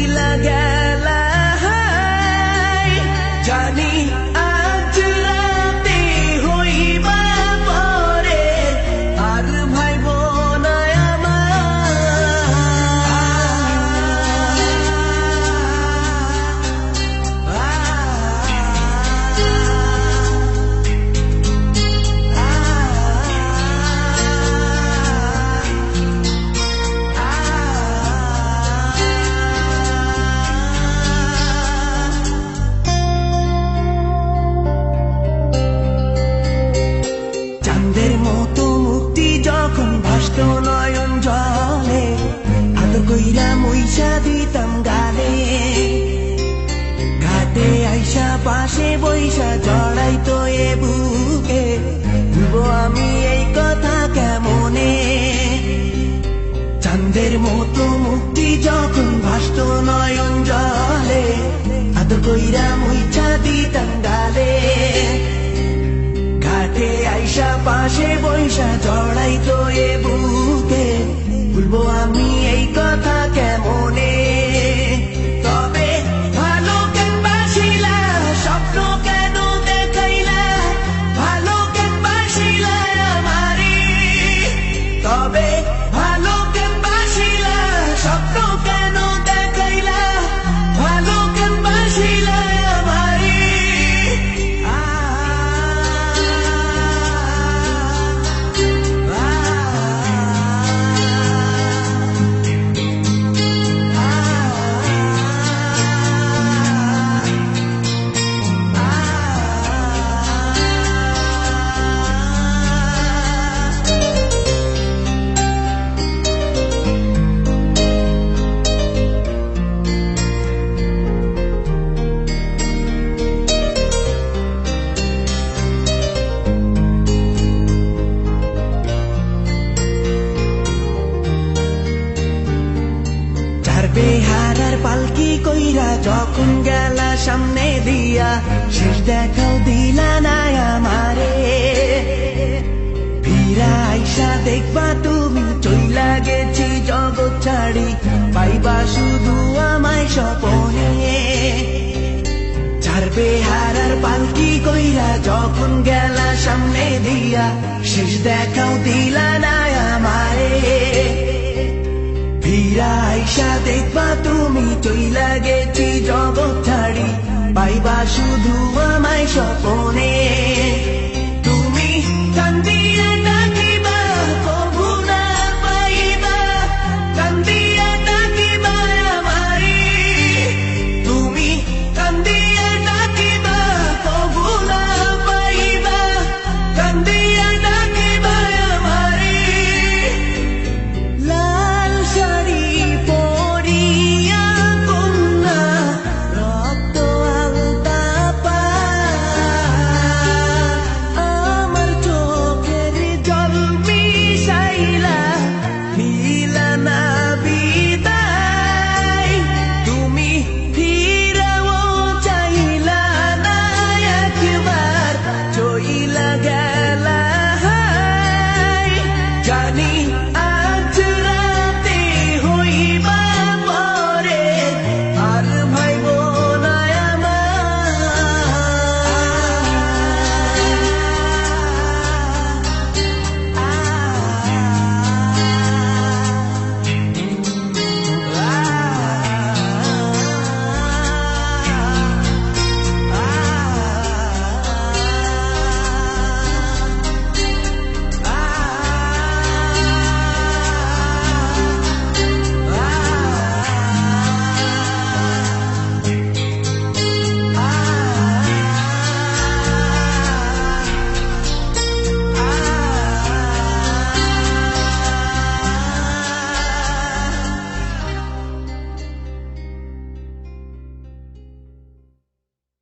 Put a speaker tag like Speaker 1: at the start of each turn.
Speaker 1: চইলা গেলা জানি আজ রাতে হইবা পরে আর ভাইব না চাঁদের মতো মুক্তি যখন ভাসত নয়ন জলে আদর কইরা মুইসা দিতাম গালে ঘাটে আইসা পাশে বইসা জড়াইতো এ বুকে ভুলবো আমি এই কথা কেমনে চাঁদের মতো মুক্তি যখন ভাসত নয়ন জলে আদর কইরা মুইসা দিতাম গালে ঘাটে আইসা পাশে বইসা জড়াইতো এ বুকে ভুলবো আমি এই কথা কেমনে তবে ভালো কেন বাসিলা স্বপ্ন কেন দেখাইলা ভালো কেন বাসিলা আমারে তবে ভালো কেন বাসিলা স্বপ্ন কেন দেখাইলা ভালো কেন বাসিলা আমারে বেহারার পালকি কইরা যখন গেলা সামনে দিয়া শেষ দেখাও দিলা না আমারে ফিরা আইসা দেখবা তুমি চইলা গেছি জগৎ ছাড়ি পাইবা শুধু আমায় স্বপনে চার বেহারার পালকি কইরা যখন গেলা সামনে দিয়া শেষ দেখাও দিলা না আমারে ফিরা আইসা দেখবা তুমি চইলা গেছি জগৎ ছাড়ি পাইবা শুধু আমায় স্বপনে